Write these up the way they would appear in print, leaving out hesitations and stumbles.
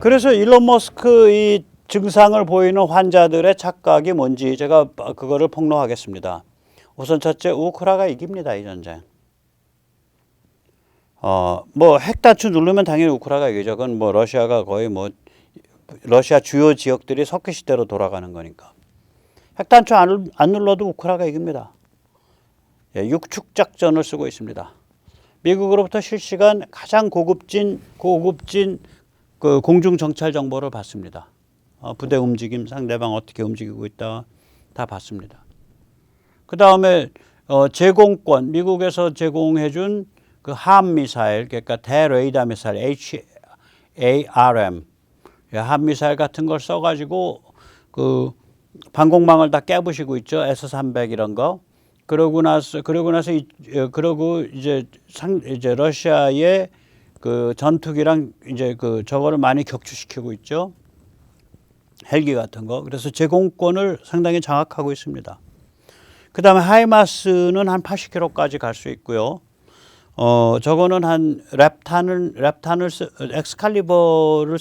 그래서 일론 머스크 이 증상을 보이는 환자들의 착각이 뭔지 제가 그거를 폭로하겠습니다. 우선 첫째, 우크라이나가 이깁니다, 이 전쟁. 뭐 핵단추 누르면 당연히 우크라이나가 이기죠. 그건 뭐 러시아가 거의 뭐 러시아 주요 지역들이 석기시대로 돌아가는 거니까. 핵단추 안 눌러도 우크라이나가 이깁니다. 예, 육축 작전을 쓰고 있습니다. 미국으로부터 실시간 가장 고급진 그 공중 정찰 정보를 받습니다. 부대 움직임, 상대방 어떻게 움직이고 있다 다 받습니다. 그 다음에 제공권, 미국에서 제공해준 그 함 미사일, 그러니까 대레이더 미사일 HARM, 함 미사일 같은 걸 써가지고 그 방공망을 다 깨부시고 있죠. S-300 이런 거. 그러고 이제 러시아의 그 전투기랑 이제 그 저거를 많이 격추시키고 있죠. 헬기 같은 거. 그래서 제공권을 상당히 장악하고 있습니다. 그 다음에 하이마스는 한 80km까지 갈 수 있고요. 저거는 한 엑스칼리버를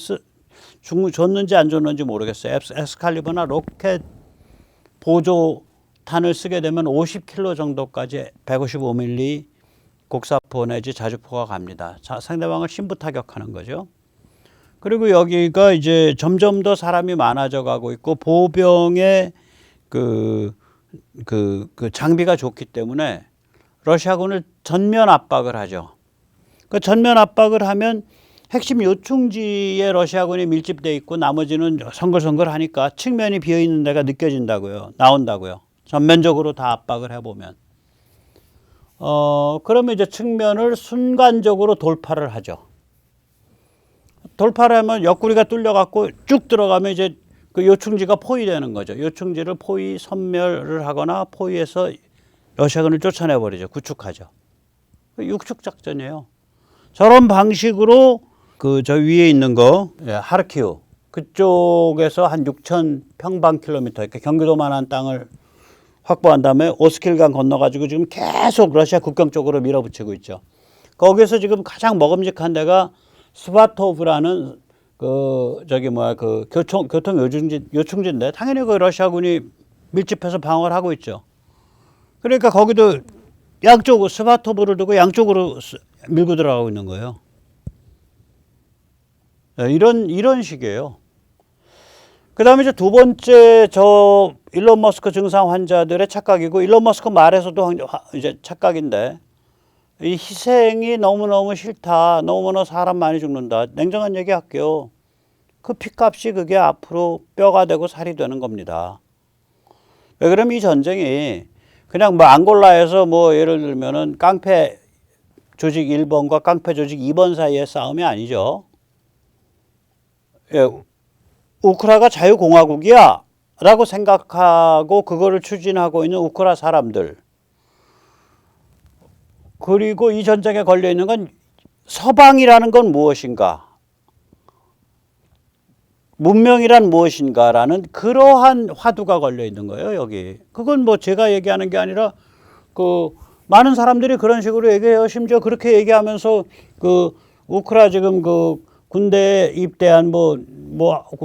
줬는지 안 줬는지 모르겠어요. 엑스칼리버나 로켓 보조탄을 쓰게 되면 50km 정도까지 155mm 곡사포 내지 자주포가 갑니다. 자, 상대방을 심부 타격하는 거죠. 그리고 여기가 이제 점점 더 사람이 많아져 가고 있고 보병의 그 장비가 좋기 때문에 러시아군을 전면 압박을 하죠. 그 전면 압박을 하면 핵심 요충지에 러시아군이 밀집되어 있고 나머지는 성글성글 하니까 측면이 비어 있는 데가 나온다고요. 전면적으로 다 압박을 해보면. 그러면 이제 측면을 순간적으로 돌파를 하죠. 돌파를 하면 옆구리가 뚫려갖고 쭉 들어가면 이제 그 요충지가 포위되는 거죠. 요충지를 섬멸을 하거나 포위해서 러시아군을 쫓아내버리죠. 구축하죠. 육축 작전이에요. 저런 방식으로 그 저 위에 있는 거, 하르키우 그쪽에서 한 6,000평방킬로미터, 그러니까 경기도만한 땅을 확보한 다음에 오스킬강 건너가지고 지금 계속 러시아 국경 쪽으로 밀어붙이고 있죠. 거기서 지금 가장 먹음직한 데가 스바토브라는 그 교통 요충지인데 당연히 그 러시아군이 밀집해서 방어를 하고 있죠. 그러니까 거기도 양쪽으로 스바토브를 두고 양쪽으로 밀고 들어가고 있는 거예요. 이런 식이에요. 그 다음에 이제 두 번째 일론 머스크 증상 환자들의 착각이고, 일론 머스크 말에서도 이제 착각인데, 이 희생이 너무너무 싫다. 너무너무 사람 많이 죽는다. 냉정한 얘기 할게요. 그 피값이 그게 앞으로 뼈가 되고 살이 되는 겁니다. 왜 그러면 이 전쟁이 그냥 뭐 앙골라에서 뭐 예를 들면은 깡패 조직 1번과 깡패 조직 2번 사이의 싸움이 아니죠. 예, 우크라이나가 자유공화국이야 라고 생각하고 그거를 추진하고 있는 우크라이나 사람들, 그리고 이 전쟁에 걸려 있는 건 서방이라는 건 무엇인가, 문명이란 무엇인가라는 그러한 화두가 걸려 있는 거예요, 여기. 그건 뭐 제가 얘기하는 게 아니라 그 많은 사람들이 그런 식으로 얘기해요. 심지어 그렇게 얘기하면서 그 우크라이나 지금 그 군대에 입대한 뭐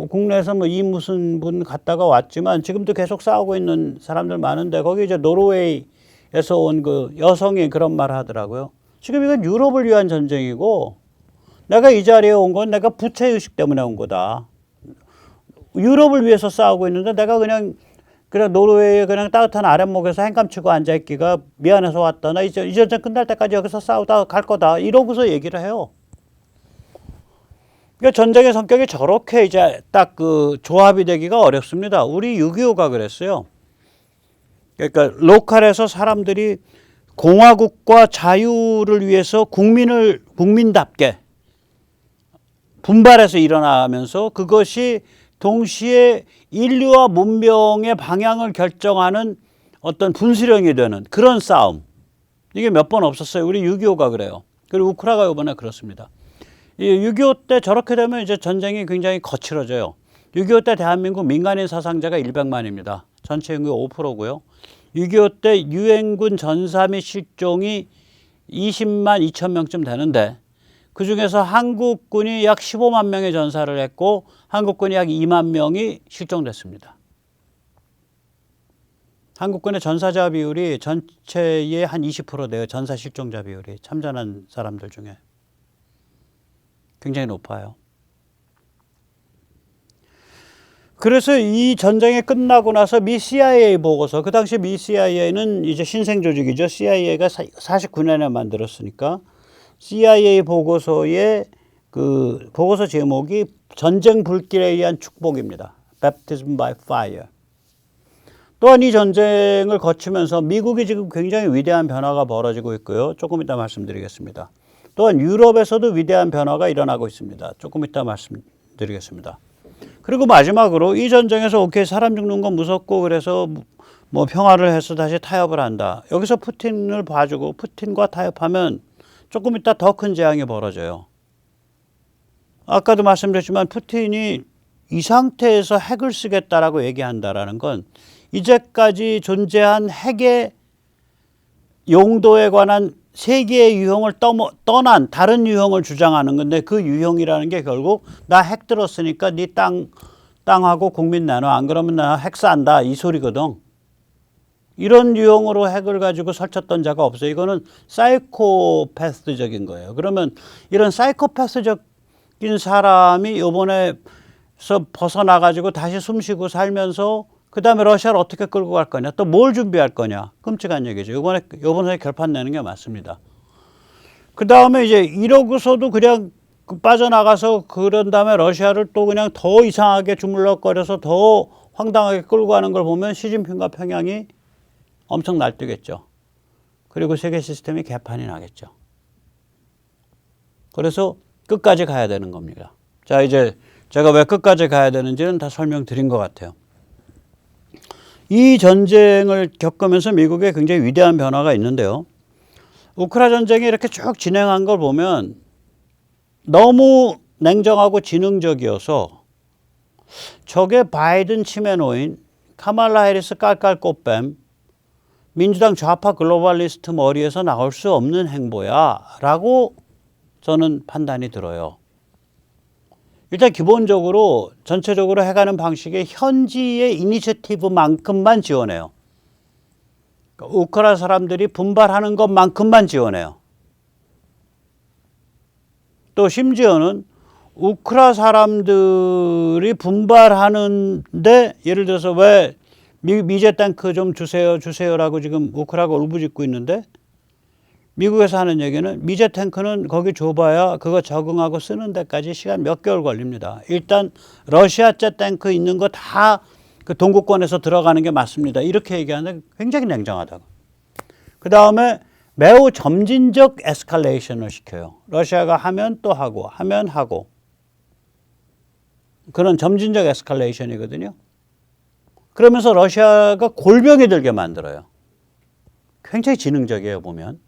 국내에서 뭐 이 무슨 분 갔다가 왔지만 지금도 계속 싸우고 있는 사람들 많은데, 거기 이제 노르웨이에서 온 그 여성이 그런 말 하더라고요. 지금 이건 유럽을 위한 전쟁이고 내가 이 자리에 온 건 내가 부채의식 때문에 온 거다. 유럽을 위해서 싸우고 있는데 내가 그냥 노르웨이에 그냥 따뜻한 아랫목에서 행감치고 앉아있기가 미안해서 왔다. 나 이 전쟁 끝날 때까지 여기서 싸우다 갈 거다. 이러고서 얘기를 해요. 그러니까 전쟁의 성격이 저렇게 이제 딱 그 조합이 되기가 어렵습니다. 우리 6.25가 그랬어요. 그러니까 로컬에서 사람들이 공화국과 자유를 위해서 국민답게 분발해서 일어나면서 그것이 동시에 인류와 문명의 방향을 결정하는 어떤 분수령이 되는 그런 싸움. 이게 몇 번 없었어요. 우리 6.25가 그래요. 그리고 우크라이나가 이번에 그렇습니다. 6.25 때 저렇게 되면 이제 전쟁이 굉장히 거칠어져요. 6.25 때 대한민국 민간인 사상자가 100만입니다. 전체 인구의 5%고요. 6.25 때 유엔군 전사 및 실종이 20만 2천 명쯤 되는데 그중에서 한국군이 약 15만 명의 전사를 했고 한국군이 약 2만 명이 실종됐습니다. 한국군의 전사자 비율이 전체의 한 20% 돼요. 전사 실종자 비율이 참전한 사람들 중에. 굉장히 높아요. 그래서 이 전쟁이 끝나고 나서 미 CIA 보고서, 그 당시 미 CIA는 이제 신생 조직이죠. CIA가 49년에 만들었으니까 CIA 보고서의 그 보고서 제목이 전쟁 불길에 의한 축복입니다. Baptism by Fire. 또한 이 전쟁을 거치면서 미국이 지금 굉장히 위대한 변화가 벌어지고 있고요. 조금 이따 말씀드리겠습니다. 또한 유럽에서도 위대한 변화가 일어나고 있습니다. 조금 이따 말씀드리겠습니다. 그리고 마지막으로 이 전쟁에서 오케이 사람 죽는 건 무섭고 그래서 뭐 평화를 해서 다시 타협을 한다. 여기서 푸틴을 봐주고 푸틴과 타협하면 조금 이따 더 큰 재앙이 벌어져요. 아까도 말씀드렸지만 푸틴이 이 상태에서 핵을 쓰겠다라고 얘기한다라는 건 이제까지 존재한 핵의 용도에 관한 세계의 유형을 떠난 다른 유형을 주장하는 건데 그 유형이라는 게 결국 나 핵 들었으니까 네 땅하고 국민 나눠 안 그러면 나 핵 싼다 이 소리거든. 이런 유형으로 핵을 가지고 설쳤던 자가 없어요. 이거는 사이코패스적인 거예요. 그러면 이런 사이코패스적인 사람이 이번에서 벗어나가지고 다시 숨쉬고 살면서 그 다음에 러시아를 어떻게 끌고 갈 거냐, 또 뭘 준비할 거냐, 끔찍한 얘기죠. 이번에 결판 내는 게 맞습니다. 그 다음에 이제 이러고서도 그냥 빠져나가서 그런 다음에 러시아를 또 그냥 더 이상하게 주물럭거려서 더 황당하게 끌고 가는 걸 보면 시진핑과 평양이 엄청 날뛰겠죠. 그리고 세계 시스템이 개판이 나겠죠. 그래서 끝까지 가야 되는 겁니다. 자, 이제 제가 왜 끝까지 가야 되는지는 다 설명드린 것 같아요. 이 전쟁을 겪으면서 미국에 굉장히 위대한 변화가 있는데요. 우크라 전쟁이 이렇게 쭉 진행한 걸 보면 너무 냉정하고 지능적이어서 저게 바이든 치매노인, 카말라 해리스 깔깔 꽃뱀, 민주당 좌파 글로벌리스트 머리에서 나올 수 없는 행보야 라고 저는 판단이 들어요. 일단 기본적으로 전체적으로 해가는 방식의 현지의 이니셔티브만큼만 지원해요. 그러니까 우크라 사람들이 분발하는 것만큼만 지원해요. 또 심지어는 우크라 사람들이 분발하는데 예를 들어서 왜 미제 탱크 좀 주세요라고 지금 우크라가 울부짖고 있는데 미국에서 하는 얘기는 미제 탱크는 거기 줘봐야 그거 적응하고 쓰는 데까지 시간 몇 개월 걸립니다. 일단 러시아제 탱크 있는 거 다 그 동구권에서 들어가는 게 맞습니다. 이렇게 얘기하는데 굉장히 냉정하다고. 그 다음에 매우 점진적 에스컬레이션을 시켜요. 러시아가 하면 또 하고 하면 하고 그런 점진적 에스컬레이션이거든요. 그러면서 러시아가 골병이 들게 만들어요. 굉장히 지능적이에요, 보면.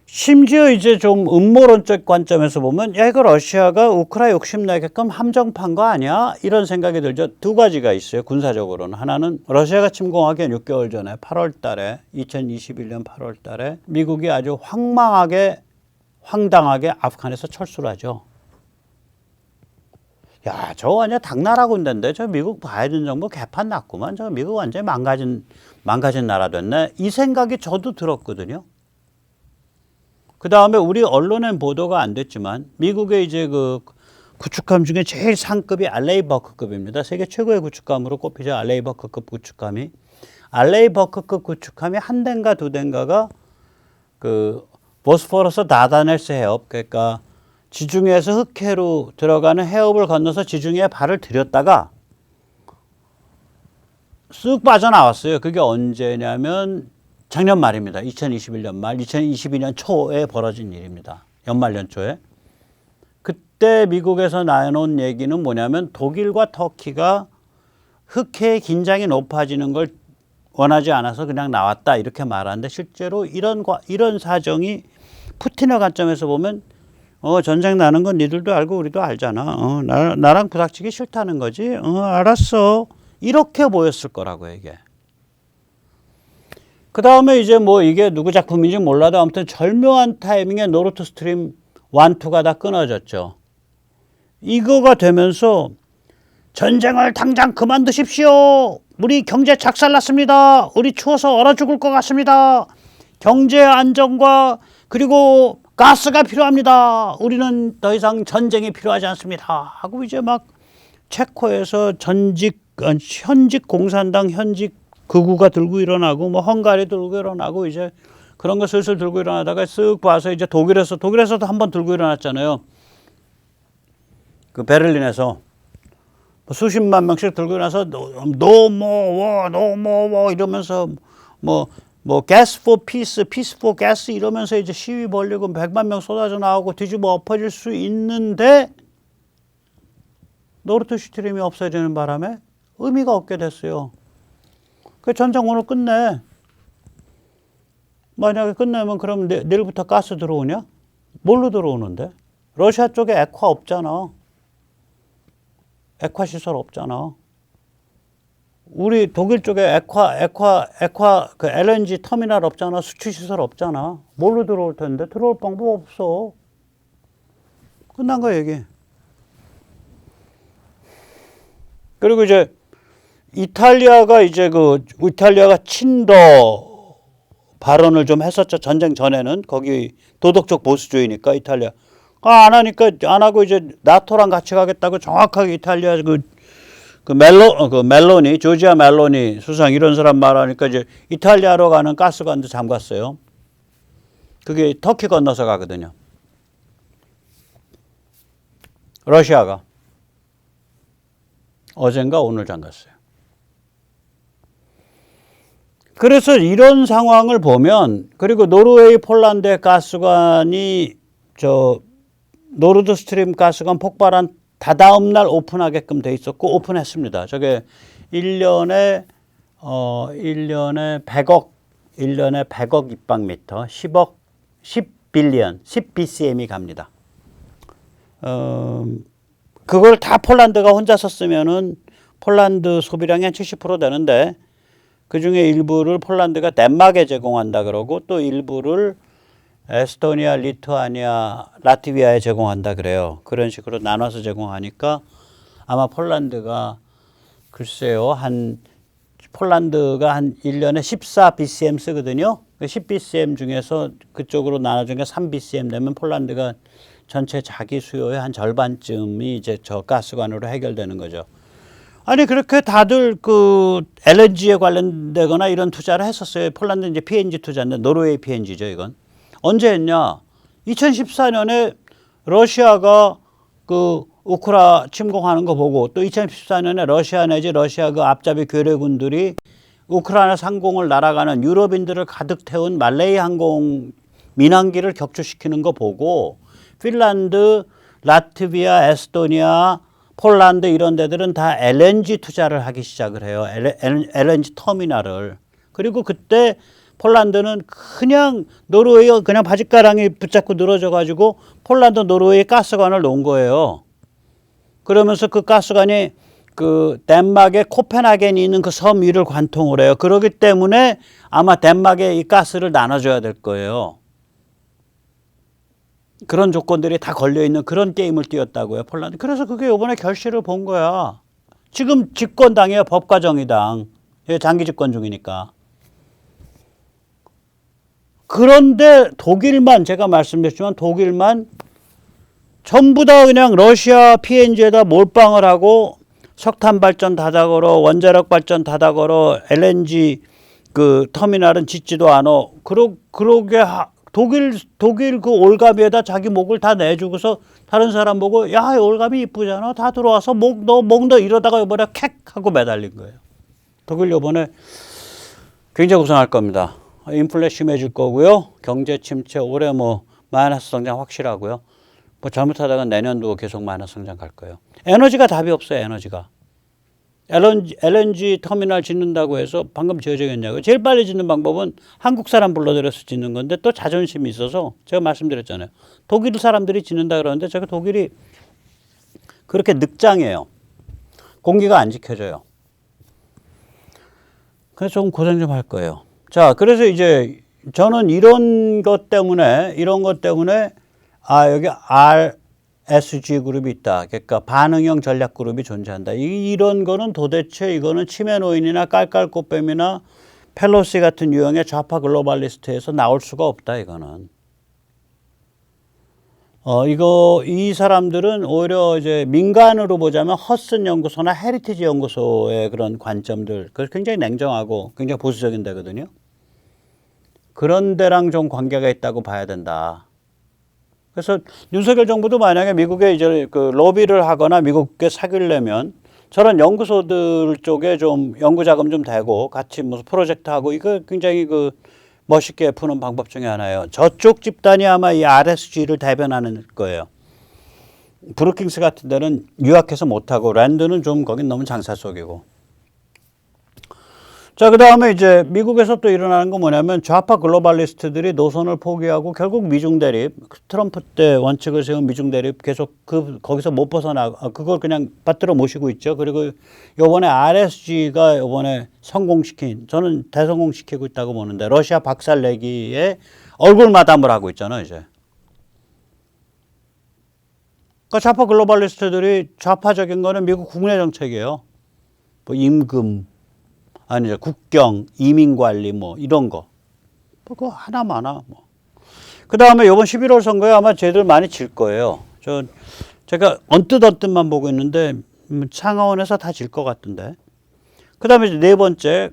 심지어 이제 좀 음모론적 관점에서 보면 야 이거 러시아가 우크라 욕심내게끔 함정판 거 아니야? 이런 생각이 들죠. 두 가지가 있어요. 군사적으로는. 하나는 러시아가 침공하기 6개월 전에 8월 달에 2021년 8월 달에 미국이 아주 황당하게 아프간에서 철수를 하죠. 야, 저거 완전 당나라 군대인데 저 미국 바이든 정부 개판 났구만. 저 미국 완전히 망가진 나라 됐네. 이 생각이 저도 들었거든요. 그 다음에 우리 언론엔 보도가 안 됐지만 미국의 이제 그 구축함 중에 제일 상급이 알레이버크급입니다. 세계 최고의 구축함으로 꼽히죠. 알레이버크급 구축함이. 알레이버크급 구축함이 한 대인가 두 대인가가 그 보스포러스 다다넬스 해협, 그러니까 지중해에서 흑해로 들어가는 해협을 건너서 지중해에 발을 들였다가 쑥 빠져나왔어요. 그게 언제냐면 작년 말입니다. 2021년 말, 2022년 초에 벌어진 일입니다. 연말 연초에. 그때 미국에서 나온 얘기는 뭐냐면 독일과 터키가 흑해의 긴장이 높아지는 걸 원하지 않아서 그냥 나왔다 이렇게 말하는데 실제로 이런 사정이 푸틴의 관점에서 보면 전쟁 나는 건 니들도 알고 우리도 알잖아. 나랑 부닥치기 싫다는 거지. 알았어. 이렇게 보였을 거라고 이게. 그 다음에 이제 뭐 이게 누구 작품인지 몰라도 아무튼 절묘한 타이밍에 노르트 스트림 완투가 다 끊어졌죠. 이거가 되면서 전쟁을 당장 그만두십시오. 우리 경제 작살났습니다. 우리 추워서 얼어 죽을 것 같습니다. 경제 안정과 그리고 가스가 필요합니다. 우리는 더 이상 전쟁이 필요하지 않습니다. 하고 이제 막 체코에서 현직 공산당 현직 극우가 들고 일어나고 뭐 헝가리 들고 일어나고 이제 그런 거 슬슬 들고 일어나다가 쓱 봐서 이제 독일에서도 한번 들고 일어났잖아요. 그 베를린에서 수십만 명씩 들고 일어나서 no more 이러면서 뭐 gas for peace, peace for gas 이러면서 이제 시위 벌리고 100만 명 쏟아져 나오고 뒤집어 엎어질 수 있는데 노르드 스트림이 없어지는 바람에 의미가 없게 됐어요. 그 전쟁 오늘 끝내. 만약에 끝내면 그럼 내일부터 가스 들어오냐? 뭘로 들어오는데? 러시아 쪽에 액화 없잖아. 액화 시설 없잖아. 우리 독일 쪽에 액화 그 LNG 터미널 없잖아. 수출 시설 없잖아. 뭘로 들어올 텐데? 들어올 방법 없어. 끝난 거야, 얘기. 그리고 이제 이탈리아가 친러 발언을 좀 했었죠. 전쟁 전에는. 거기 도덕적 보수주의니까 이탈리아. 안 하고 이제 나토랑 같이 가겠다고 정확하게 이탈리아 멜로니, 조지아 멜로니 수상 이런 사람 말하니까 이제 이탈리아로 가는 가스관도 잠갔어요. 그게 터키 건너서 가거든요. 러시아가. 어젠가 오늘 잠갔어요. 그래서 이런 상황을 보면 그리고 노르웨이 폴란드의 가스관이 노르드 스트림 가스관 폭발한 다다음 날 오픈하게끔 돼 있었고 오픈했습니다. 저게 1년에 100억 입방미터 10 BCM이 갑니다. 그걸 다 폴란드가 혼자 썼으면은 폴란드 소비량이 한 70% 되는데 그 중에 일부를 폴란드가 덴마크에 제공한다 그러고 또 일부를 에스토니아, 리투아니아, 라트비아에 제공한다 그래요. 그런 식으로 나눠서 제공하니까 아마 폴란드가 글쎄요 폴란드가 한 1년에 14 BCM 쓰거든요. 10 BCM 중에서 그쪽으로 나눠준 게 3 BCM 되면 폴란드가 전체 자기 수요의 한 절반쯤이 이제 저 가스관으로 해결되는 거죠. 아니 그렇게 다들 그 LNG에 관련되거나 이런 투자를 했었어요. 폴란드 이제 PNG 투자인데 노르웨이 PNG죠 이건. 언제 했냐? 2014년에 러시아가 그 우크라 침공하는 거 보고 또 2014년에 러시아 내지 러시아 그 앞잡이 괴뢰군들이 우크라이나 상공을 날아가는 유럽인들을 가득 태운 말레이 항공 민항기를 격추시키는 거 보고 핀란드, 라트비아, 에스토니아, 폴란드 이런 데들은 다 LNG 투자를 하기 시작을 해요. LNG 터미널을. 그리고 그때 폴란드는 그냥 노르웨이가 그냥 바짓가랑이 붙잡고 늘어져 가지고 폴란드 노르웨이 가스관을 놓은 거예요. 그러면서 그 가스관이 그 덴마크의 코펜하겐이 있는 그 섬 위를 관통을 해요. 그렇기 때문에 아마 덴마크에 이 가스를 나눠줘야 될 거예요. 그런 조건들이 다 걸려있는 그런 게임을 띄웠다고요, 폴란드. 그래서 그게 이번에 결실을 본 거야. 지금 집권당이에요, 법과정의당. 장기 집권 중이니까. 그런데 독일만, 제가 말씀드렸지만 독일만 전부 다 그냥 러시아 PNG에다 몰빵을 하고 석탄 발전 다다 걸어, 원자력 발전 다다 걸어, LNG 그 터미널은 짓지도 않아. 그러게 독일 그 올가미에다 자기 목을 다 내주고서 다른 사람 보고 야, 올가미 이쁘잖아. 다 들어와서 목 넣어 이러다가 이번에 캑 하고 매달린 거예요. 독일 이번에 굉장히 고생할 겁니다. 인플레 심해질 거고요. 경제 침체 올해 뭐 마이너스 성장 확실하고요. 뭐 잘못하다가 내년도 계속 마이너스 성장 갈 거예요. 에너지가 답이 없어요. 에너지가. LNG 터미널 짓는다고 해서 방금 지어지겠냐고요. 제일 빨리 짓는 방법은 한국 사람 불러들여서 짓는 건데 또 자존심이 있어서 제가 말씀드렸잖아요. 독일 사람들이 짓는다 그러는데 제가 독일이 그렇게 늑장이에요. 공기가 안 지켜져요. 그래서 좀 고생 좀 할 거예요. 자, 그래서 이제 저는 이런 것 때문에 여기 RSG 그룹이 있다. 그러니까 반응형 전략 그룹이 존재한다. 이런 거는 도대체 이거는 치메노인이나 깔깔꽃뱀이나 펠로시 같은 유형의 좌파 글로벌리스트에서 나올 수가 없다, 이거는. 이 사람들은 오히려 이제 민간으로 보자면 허슨 연구소나 헤리티지 연구소의 그런 관점들, 그 굉장히 냉정하고 굉장히 보수적인 데거든요. 그런 데랑 좀 관계가 있다고 봐야 된다. 그래서 윤석열 정부도 만약에 미국에 이제 그 로비를 하거나 미국에 사귀려면 저런 연구소들 쪽에 좀 연구 자금 좀 대고 같이 무슨 프로젝트 하고 이거 굉장히 그 멋있게 푸는 방법 중에 하나예요. 저쪽 집단이 아마 이 RSG를 대변하는 거예요. 브루킹스 같은 데는 유학해서 못하고 랜드는 좀 거긴 너무 장사 속이고. 자, 그 다음에 이제 미국에서 또 일어나는 건 뭐냐면 좌파 글로벌리스트들이 노선을 포기하고 결국 미중 대립, 트럼프 때 원칙을 세운 미중 대립 계속 거기서 못 그걸 그냥 받들어 모시고 있죠. 그리고 요번에 RSG가 요번에 저는 대성공시키고 있다고 보는데 러시아 박살내기에 얼굴 마담을 하고 있잖아요, 이제. 그러니까 좌파 글로벌리스트들이 좌파적인 거는 미국 국내 정책이에요. 뭐 임금, 아니죠. 국경, 이민관리 뭐 이런 거. 그거 하나마나 뭐. 그 다음에 이번 11월 선거에 아마 쟤들 많이 질 거예요. 제가 언뜻만 보고 있는데 상하원에서 다 질 것 같은데. 그 다음에 네 번째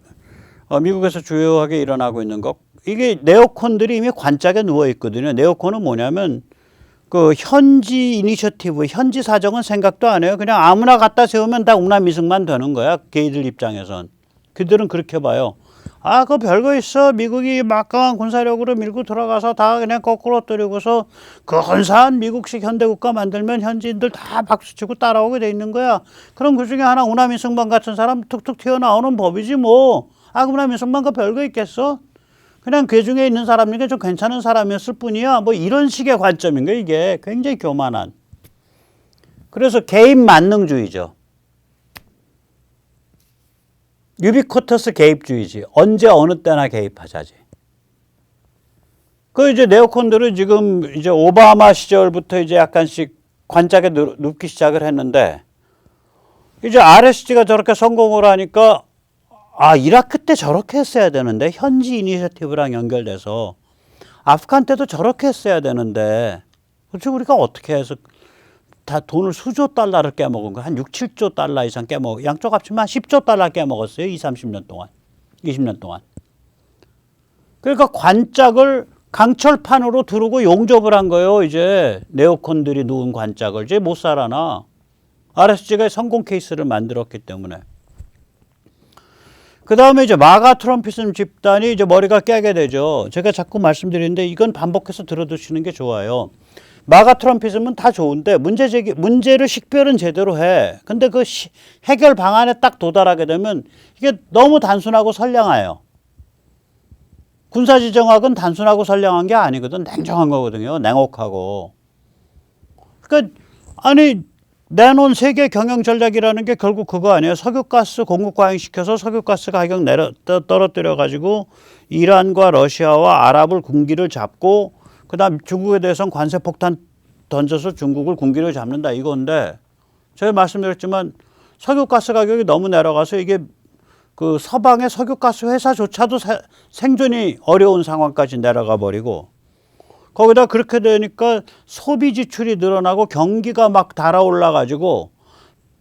미국에서 주요하게 일어나고 있는 것. 이게 네오콘들이 이미 관짝에 누워 있거든요. 네오콘은 뭐냐면 그 현지 이니셔티브, 현지 사정은 생각도 안 해요. 그냥 아무나 갖다 세우면 다 웅남미승만 되는 거야. 걔들 입장에선. 그들은 그렇게 봐요. 그거 별거 있어. 미국이 막강한 군사력으로 밀고 들어가서 다 그냥 거꾸로 때리고서 근사한 미국식 현대국가 만들면 현지인들 다 박수치고 따라오게 돼 있는 거야. 그럼 그 중에 하나 우나민승만 같은 사람 툭툭 튀어나오는 법이지 뭐. 우나민승만 그 별거 있겠어? 그냥 그 중에 있는 사람 중에 좀 괜찮은 사람이었을 뿐이야. 뭐 이런 식의 관점인 거야, 이게. 굉장히 교만한. 그래서 개인 만능주의죠. 유비쿼터스 개입주의지. 언제 어느 때나 개입하자지. 이제 네오콘들은 지금 이제 오바마 시절부터 이제 약간씩 관짝에 눕기 시작을 했는데 이제 RSG가 저렇게 성공을 하니까 이라크 때 저렇게 했어야 되는데 현지 이니셔티브랑 연결돼서 아프간 때도 저렇게 했어야 되는데 그렇지 우리가 어떻게 해서 다 돈을 수조 달러를 깨먹은 거 한 6, 7조 달러 이상 양쪽 합치면 한 10조 달러 깨먹었어요. 20년 동안. 그러니까 관짝을 강철판으로 두르고 용접을 한 거예요. 이제 네오콘들이 누운 관짝을. 이제 못 살아나. RSG가 성공 케이스를 만들었기 때문에. 그 다음에 이제 마가 트럼피즘 집단이 이제 머리가 깨게 되죠. 제가 자꾸 말씀드리는데 이건 반복해서 들어두시는 게 좋아요. 마가 트럼피즘은 다 좋은데 문제를 식별은 제대로 해. 근데 그 해결 방안에 딱 도달하게 되면 이게 너무 단순하고 선량해요. 군사지정학은 단순하고 선량한 게 아니거든. 냉정한 거거든요. 냉혹하고. 그러니까 내놓은 세계 경영 전략이라는 게 결국 그거 아니에요. 석유가스 공급 과잉시켜서 석유가스 가격 떨어뜨려 가지고 이란과 러시아와 아랍을 군기를 잡고 그다음 중국에 대해서는 관세 폭탄 던져서 중국을 군기를 잡는다 이건데 제가 말씀드렸지만 석유가스 가격이 너무 내려가서 이게 그 서방의 석유가스 회사조차도 생존이 어려운 상황까지 내려가 버리고 거기다 그렇게 되니까 소비 지출이 늘어나고 경기가 막 달아올라 가지고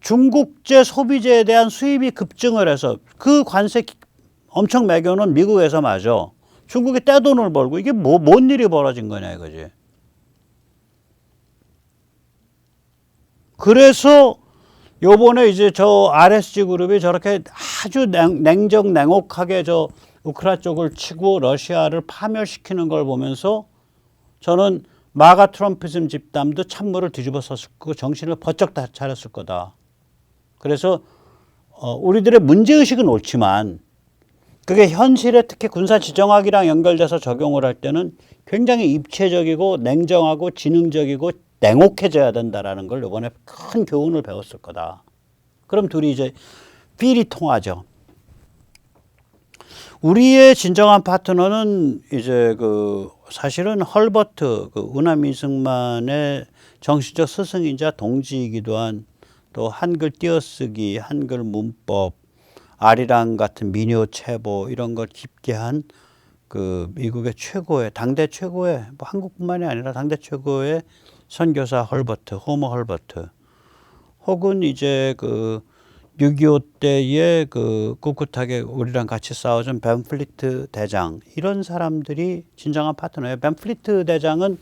중국제 소비재에 대한 수입이 급증을 해서 그 관세 엄청 매겨놓은 미국에서 마저 중국이 떼돈을 벌고 이게 뭔 일이 벌어진 거냐 이거지. 그래서 요번에 이제 저 RSG 그룹이 저렇게 아주 냉혹하게 저 우크라이나 쪽을 치고 러시아를 파멸시키는 걸 보면서 저는 마가 트럼피즘 집단도 찬물을 뒤집어 썼을 거고 정신을 번쩍 차렸을 거다. 그래서 우리들의 문제의식은 옳지만 그게 현실에 특히 군사지정학이랑 연결돼서 적용을 할 때는 굉장히 입체적이고 냉정하고 지능적이고 냉혹해져야 된다라는 걸 이번에 큰 교훈을 배웠을 거다. 그럼 둘이 이제 필이 통하죠. 우리의 진정한 파트너는 이제 그 사실은 헐버트 그 운암 이승만의 정신적 스승이자 동지이기도 한 또 한글 띄어쓰기, 한글 문법, 아리랑 같은 민요 체보 이런 걸 깊게 한 그 미국의 최고의 당대 최고의 뭐 한국뿐만이 아니라 당대 최고의 선교사 헐버트, 호머 헐버트, 혹은 이제 그 6.25 때에 그 꿋꿋하게 우리랑 같이 싸워준 벤플리트 대장, 이런 사람들이 진정한 파트너예요. 벤플리트 대장은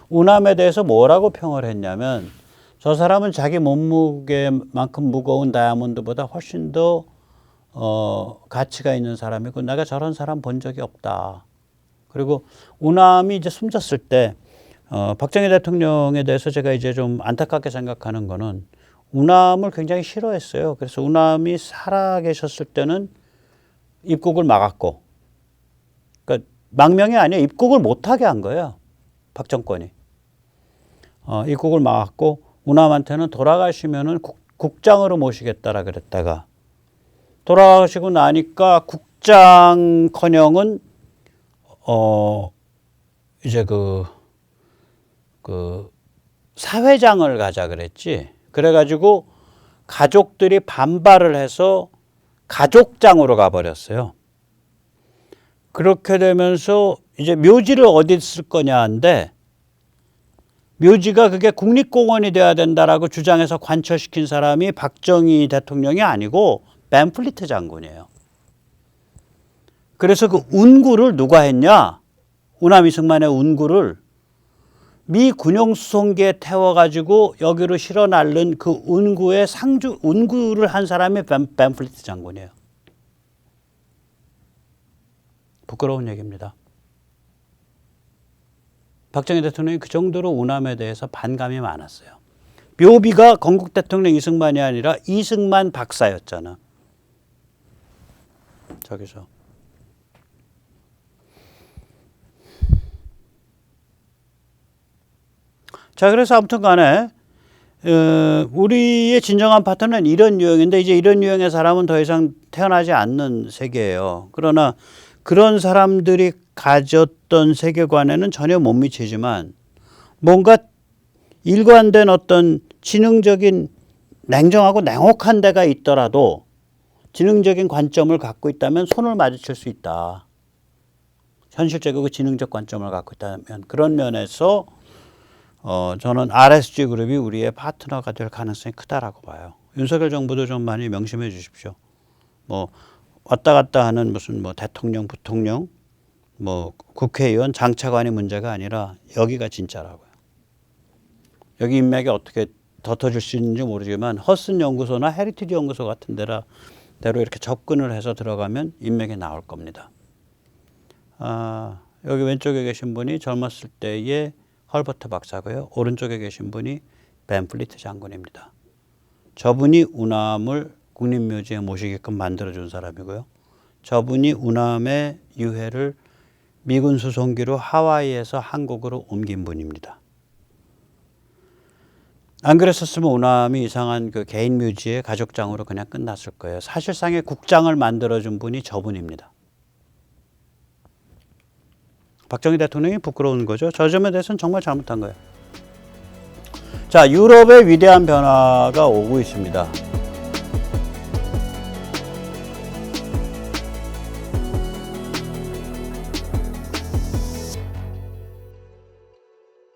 운암에 대해서 뭐라고 평을 했냐면, 저 사람은 자기 몸무게만큼 무거운 다이아몬드보다 훨씬 더 가치가 있는 사람이고 내가 저런 사람 본 적이 없다. 그리고 운암이 이제 숨졌을 때 박정희 대통령에 대해서 제가 이제 좀 안타깝게 생각하는 거는, 운암을 굉장히 싫어했어요. 그래서 운암이 살아 계셨을 때는 입국을 막았고, 그러니까 망명이 아니라 입국을 못하게 한 거예요. 박정권이. 입국을 막았고, 운암한테는 돌아가시면은 국장으로 모시겠다라 그랬다가, 돌아가시고 나니까 국장커녕은 이제 그 사회장을 가자 그랬지. 그래가지고 가족들이 반발을 해서 가족장으로 가버렸어요. 그렇게 되면서 이제 묘지를 어디 쓸 거냐인데, 묘지가 그게 국립공원이 돼야 된다라고 주장해서 관철시킨 사람이 박정희 대통령이 아니고 벤플리트 장군이에요. 그래서 그 운구를 누가 했냐? 운암 이승만의 운구를 미 군용수송기에 태워가지고 여기로 실어 날른 그 운구의 운구를 한 사람이 벤플리트 장군이에요. 부끄러운 얘기입니다. 박정희 대통령이 그 정도로 운암에 대해서 반감이 많았어요. 묘비가 건국 대통령 이승만이 아니라 이승만 박사였잖아. 저기서. 자, 그래서 아무튼 간에 우리의 진정한 파트너는 이런 유형인데, 이제 이런 유형의 사람은 더 이상 태어나지 않는 세계예요. 그러나 그런 사람들이 가졌던 세계관에는 전혀 못 미치지만, 뭔가 일관된 어떤 지능적인 냉정하고 냉혹한 데가 있더라도 지능적인 관점을 갖고 있다면 손을 마주칠 수 있다. 현실적이고 지능적 관점을 갖고 있다면, 그런 면에서 저는 RSG 그룹이 우리의 파트너가 될 가능성이 크다라고 봐요. 윤석열 정부도 좀 많이 명심해 주십시오. 뭐 왔다 갔다 하는 무슨 뭐 대통령, 부통령, 뭐 국회의원, 장차관이 문제가 아니라 여기가 진짜라고요. 여기 인맥이 어떻게 덮어줄 수 있는지 모르지만 허슨 연구소나 헤리티지 연구소 같은 데로 이렇게 접근을 해서 들어가면 인맥이 나올 겁니다. 여기 왼쪽에 계신 분이 젊었을 때의 헐버트 박사고요. 오른쪽에 계신 분이 벤플리트 장군입니다. 저분이 운암을 국립묘지에 모시게끔 만들어준 사람이고요. 저분이 운암의 유해를 미군 수송기로 하와이에서 한국으로 옮긴 분입니다. 안 그랬었으면 운암이 이상한 그 개인 묘지의 가족장으로 그냥 끝났을 거예요. 사실상의 국장을 만들어준 분이 저분입니다. 박정희 대통령이 부끄러운 거죠. 저 점에 대해서는 정말 잘못한 거예요. 자, 유럽의 위대한 변화가 오고 있습니다.